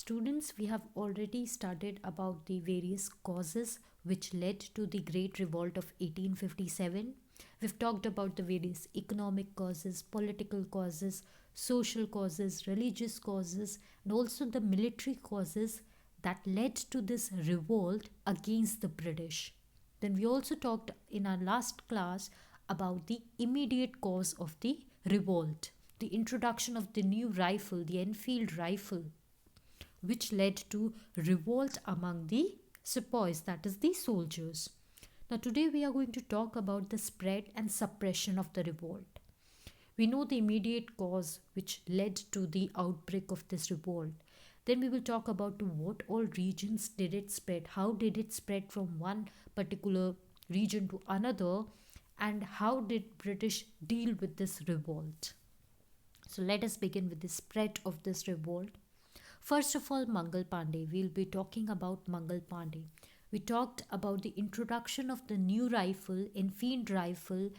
Students, we have already studied about the various causes which led to the Great Revolt of 1857. We've talked about the various economic causes, political causes, social causes, religious causes, and also the military causes that led to this revolt against the British. Then we also talked in our last class about the immediate cause of the revolt, the introduction of the new rifle, the Enfield rifle, which led to revolt among the sepoys, that is, the soldiers. Now, today we are going to talk about the spread and suppression of the revolt. We know the immediate cause which led to the outbreak of this revolt. Then we will talk about to what all regions did it spread, how did it spread from one particular region to another, and how did British deal with this revolt. So let us begin with the spread of this revolt. First of all, Mangal Pandey. We'll be talking about Mangal Pandey. We talked about the introduction of the new rifle, Enfield rifle,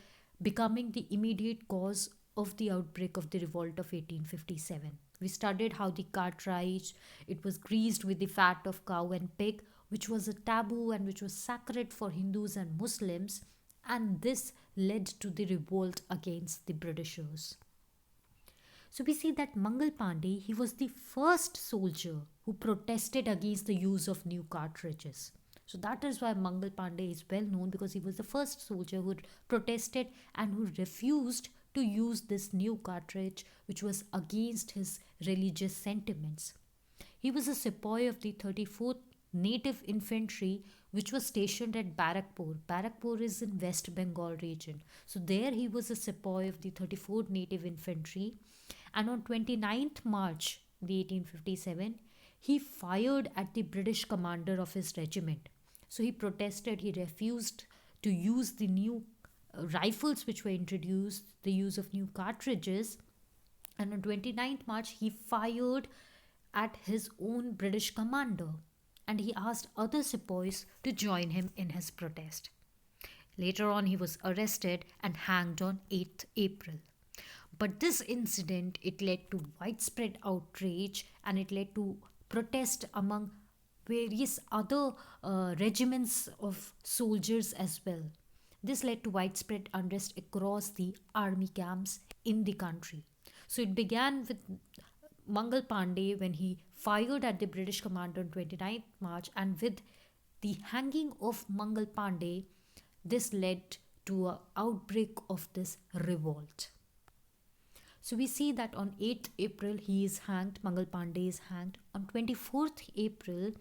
becoming the immediate cause of the outbreak of the revolt of 1857. We studied how the cartridge, it was greased with the fat of cow and pig, which was a taboo and which was sacred for Hindus and Muslims, and this led to the revolt against the Britishers. So we see that Mangal Pandey, he was the first soldier who protested against the use of new cartridges. So that is why Mangal Pandey is well known, because he was the first soldier who protested and who refused to use this new cartridge which was against his religious sentiments. He was a sepoy of the 34th Native Infantry which was stationed at Barakpur. Barakpur is in West Bengal region. So there he was a sepoy of the 34th Native Infantry, and on 29th March 1857 he fired at the British commander of his regiment. So he protested, he refused to use the new rifles which were introduced, the use of new cartridges, and on 29th March he fired at his own British commander, and he asked other sepoys to join him in his protest. Later on he was arrested and hanged on 8th April. But this incident, it led to widespread outrage and it led to protest among various other regiments of soldiers as well. This led to widespread unrest across the army camps in the country. So it began with Mangal Pandey when he fired at the British commander on 29th March, and with the hanging of Mangal Pandey, this led to an outbreak of this revolt. So we see that on 8th April he is hanged, Mangal Pandey is hanged. On 24th April,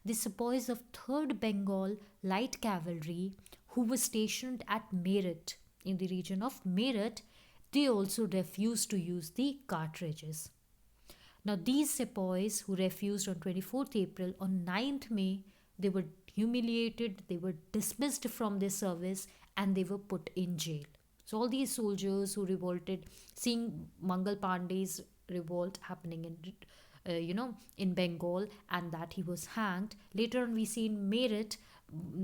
the sepoys of 3rd Bengal Light Cavalry, who were stationed at Meerut, in the region of Meerut, they also refused to use the cartridges. Now these sepoys who refused on 24th April, on 9th May, they were humiliated, they were dismissed from their service, and they were put in jail. So all these soldiers who revolted, seeing Mangal Pandey's revolt happening in Bengal, and that he was hanged. Later on, we see in Meerut,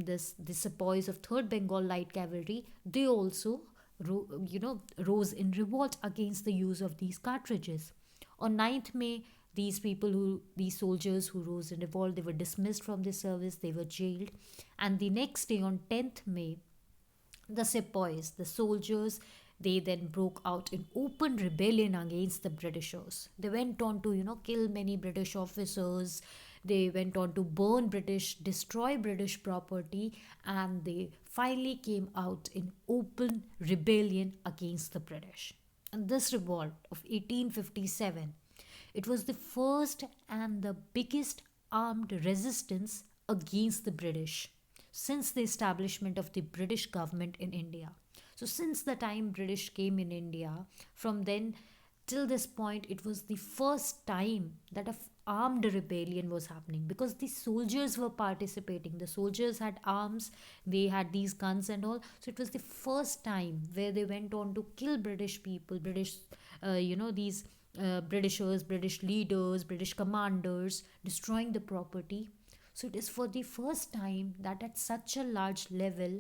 the sepoys of 3rd Bengal Light Cavalry, they also rose in revolt against the use of these cartridges. On 9th May, these soldiers who rose in revolt, they were dismissed from their service, they were jailed. And the next day, on 10th May, the sepoys, the soldiers, they then broke out in open rebellion against the Britishers. They went on to, kill many British officers. They went on to burn destroy British property, and they finally came out in open rebellion against the British. And this revolt of 1857, it was the first and the biggest armed resistance against the British since the establishment of the British government in India. So since the time British came in India, from then till this point, it was the first time that a armed rebellion was happening, because the soldiers were participating. The soldiers had arms, they had these guns and all. So it was the first time where they went on to kill British people, these Britishers, British leaders, British commanders, destroying the property. So it is for the first time that at such a large level,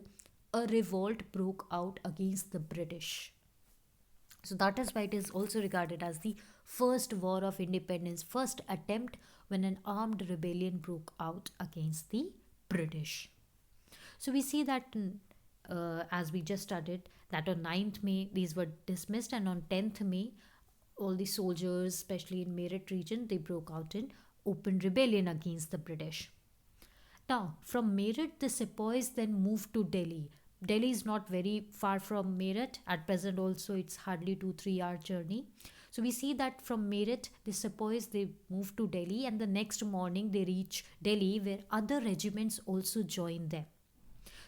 a revolt broke out against the British. So that is why it is also regarded as the first war of independence, first attempt when an armed rebellion broke out against the British. So we see that as we just studied, that on 9th May these were dismissed, and on 10th May all the soldiers, especially in Meerut region, they broke out in open rebellion against the British. Now, from Meerut, the sepoys then moved to Delhi. Delhi is not very far from Meerut. At present, also, it's hardly 2-3 hour journey. So we see that from Meerut, the sepoys they move to Delhi, and the next morning they reach Delhi, where other regiments also join them.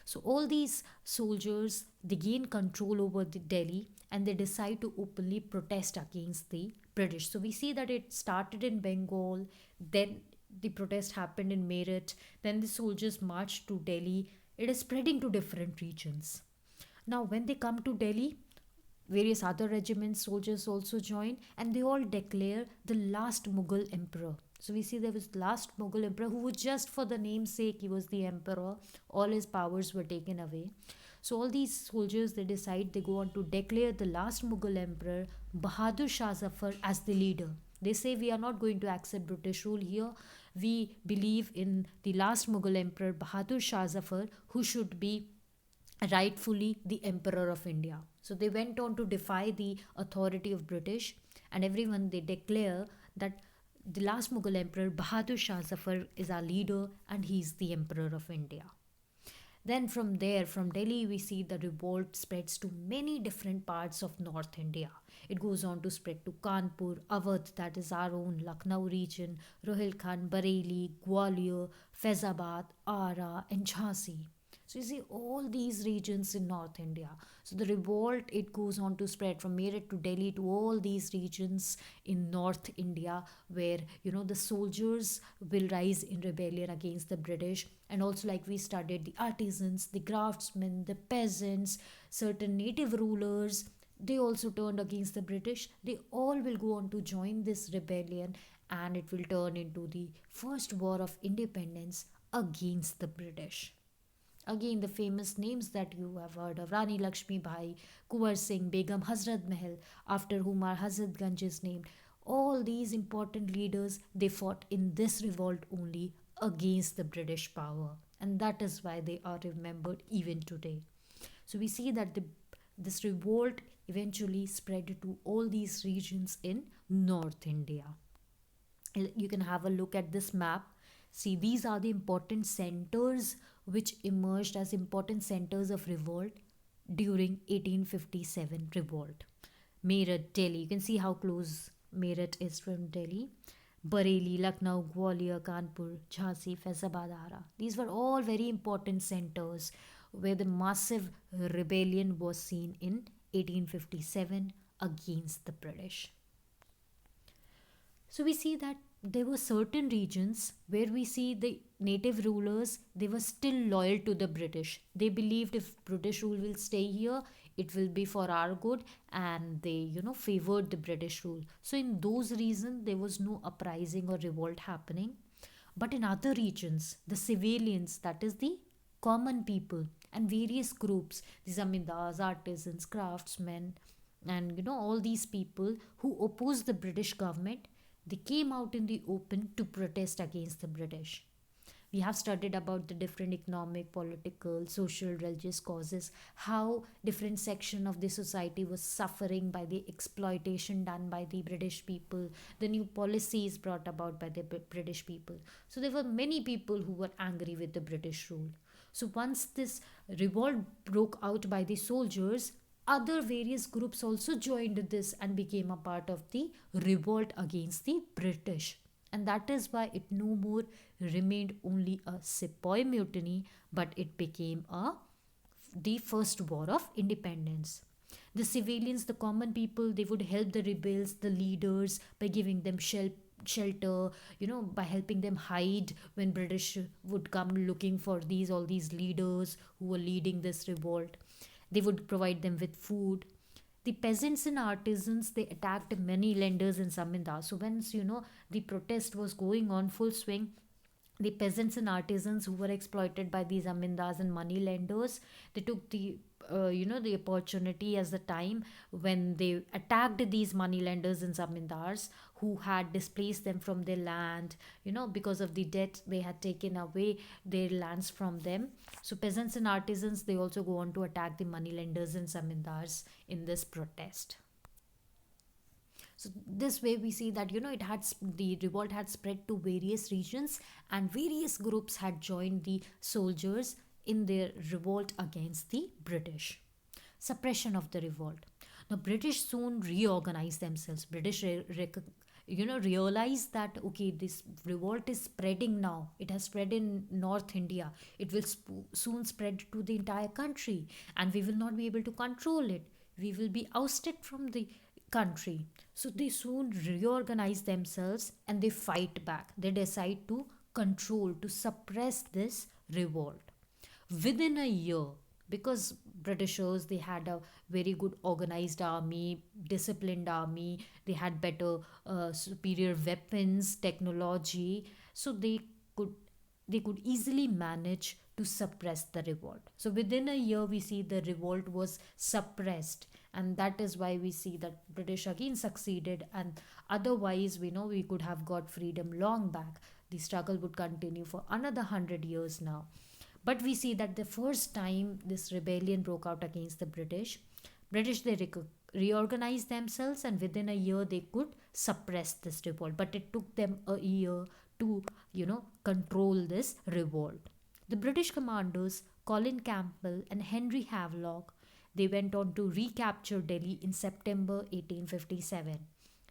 So all these soldiers they gain control over the Delhi, and they decide to openly protest against the British. So we see that it started in Bengal, then the protest happened in Meerut, then the soldiers marched to Delhi. It is spreading to different regions. Now, when they come to Delhi, various other regiments, soldiers also join, and they all declare the last Mughal emperor. So we see there was last Mughal emperor who was just for the namesake, he was the emperor. All his powers were taken away. So all these soldiers they decide they go on to declare the last Mughal emperor Bahadur Shah Zafar as the leader. They say we are not going to accept British rule here. We believe in the last Mughal emperor Bahadur Shah Zafar, who should be rightfully the emperor of India. So they went on to defy the authority of British, and everyone they declare that the last Mughal emperor Bahadur Shah Zafar is our leader and he is the emperor of India. Then from there, from Delhi, we see the revolt spreads to many different parts of North India. It goes on to spread to Kanpur, Awadh, that is our own Lucknow region, Rohilkhand, Bareilly, Gwalior, Faizabad, Ara, and Jhansi. So you see all these regions in North India. So the revolt it goes on to spread from Meerut to Delhi to all these regions in North India, where the soldiers will rise in rebellion against the British, and also like we studied the artisans, the craftsmen, the peasants, certain native rulers. They also turned against the British. They all will go on to join this rebellion, and it will turn into the first war of independence against the British. Again, the famous names that you have heard of Rani Lakshmi Bai, Kuwar Singh, Begum Hazrat Mahal, after whom our Hazratganj is named. All these important leaders, they fought in this revolt only against the British power. And that is why they are remembered even today. So we see that this revolt eventually spread to all these regions in North India. You can have a look at this map. See, these are the important centers which emerged as important centers of revolt during 1857 revolt. Meerut, Delhi. You can see how close Meerut is from Delhi. Bareilly, Lucknow, Gwalior, Kanpur, Jhansi, Faizabad, Ara. These were all very important centers where the massive rebellion was seen in 1857 against the British. So we see that there were certain regions where we see the native rulers they were still loyal to the British. They believed if British rule will stay here, it will be for our good, and they favored the British rule. So in those regions there was no uprising or revolt happening. But in other regions, the civilians, that is the common people, and various groups, the zamindars, artisans, craftsmen, and all these people who opposed the British government, they came out in the open to protest against the British. We have studied about the different economic, political, social, religious causes, how different section of the society was suffering by the exploitation done by the British people, the new policies brought about by the British people. So there were many people who were angry with the British rule. So once this revolt broke out by the soldiers, other various groups also joined this and became a part of the revolt against the British. And that is why it no more remained only a sepoy mutiny, but it became the first war of independence. The civilians, the common people, they would help the rebels, the leaders, by giving them shelter, by helping them hide when British would come looking for all these leaders who were leading this revolt. They would provide them with food. The peasants and artisans, they attacked many lenders in Zamindar. So once, the protest was going on full swing, The peasants and artisans who were exploited by these zamindars and money lenders, they took the opportunity as the time when they attacked these money lenders and zamindars who had displaced them from their land, because of the debt they had taken away their lands from them. So peasants and artisans, they also go on to attack the money lenders and zamindars in this protest. So this way we see that the revolt had spread to various regions, and various groups had joined the soldiers in their revolt against the British. Suppression of the revolt. Now British soon reorganized themselves. British realized that okay, this revolt is spreading now. It has spread in North India. It will soon spread to the entire country, and we will not be able to control it. We will be ousted from the country. So they soon reorganize themselves and they fight back. They decide to control, to suppress this revolt. Within a year, because Britishers, they had a very good organized army, disciplined army, they had better superior weapons, technology, so could they could easily manage to suppress the revolt. So within a year, we see the revolt was suppressed, and that is why we see that British again succeeded. And otherwise, we know we could have got freedom long back. The struggle would continue for another 100 years now. But we see that the first time this rebellion broke out against the British they reorganized themselves, and within a year they could suppress this revolt. But it took them a year to, control this revolt. The British commanders Colin Campbell and Henry Havelock, they went on to recapture Delhi in September 1857.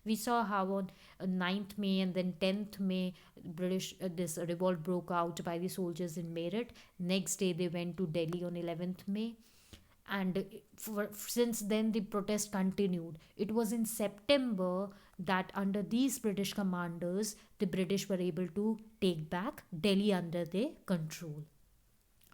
We saw how on 9th May and then 10th May, British this revolt broke out by the soldiers in Meerut. Next day they went to Delhi on 11th May, and since then the protest continued. It was in September that under these British commanders, the British were able to take back Delhi under their control.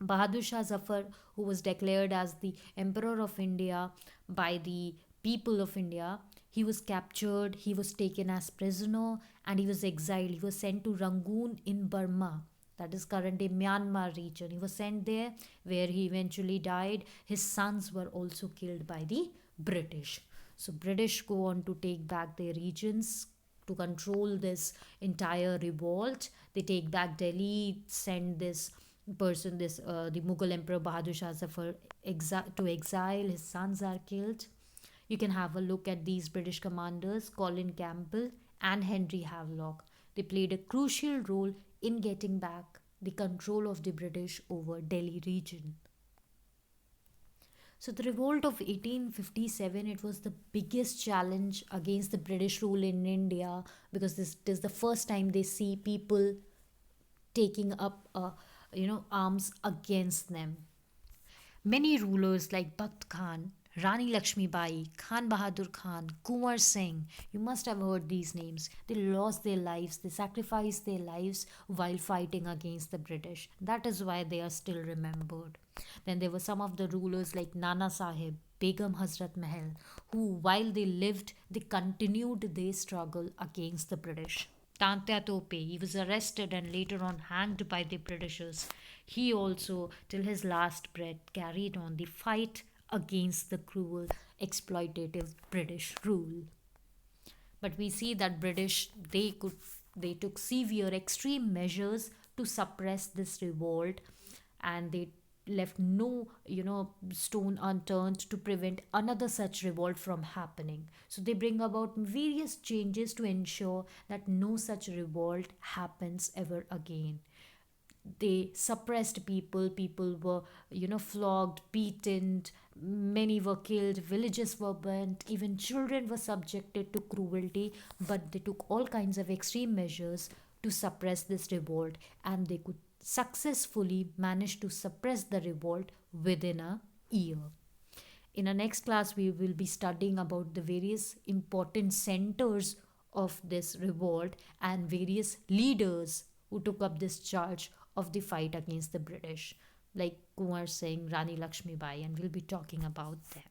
Bahadur Shah Zafar, who was declared as the Emperor of India by the people of India, he was captured, he was taken as prisoner, and he was exiled. He was sent to Rangoon in Burma, that is currently Myanmar region. He was sent there where he eventually died. His sons were also killed by the British. So British go on to take back their regions to control this entire revolt. They take back Delhi, send this person, the Mughal Emperor Bahadur Shah Zafar to exile. His sons are killed. You can have a look at these British commanders, Colin Campbell and Henry Havelock. They played a crucial role in getting back the control of the British over Delhi region. So the revolt of 1857, it was the biggest challenge against the British rule in India, because this is the first time they see people taking up arms against them. Many rulers like Bakht Khan, Rani Lakshmi Bai, Khan Bahadur Khan, Kunwar Singh, you must have heard these names. They lost their lives, they sacrificed their lives while fighting against the British. That is why they are still remembered. Then there were some of the rulers like Nana Sahib, Begum Hazrat Mahal, who while they lived, they continued their struggle against the British. Tantya Tope, he was arrested and later on hanged by the Britishers. He also, till his last breath, carried on the fight against the cruel, exploitative British rule. But we see that British, they took severe, extreme measures to suppress this revolt, and they left no stone unturned to prevent another such revolt from happening. So they bring about various changes to ensure that no such revolt happens ever again. They suppressed people were flogged, beaten, many were killed, villages were burnt, even children were subjected to cruelty. But they took all kinds of extreme measures to suppress this revolt, and they could successfully manage to suppress the revolt within a year. In our next class, we will be studying about the various important centers of this revolt and various leaders who took up this charge of the fight against the British, like Kunwar Singh, Rani Lakshmi Bai, and we'll be talking about them.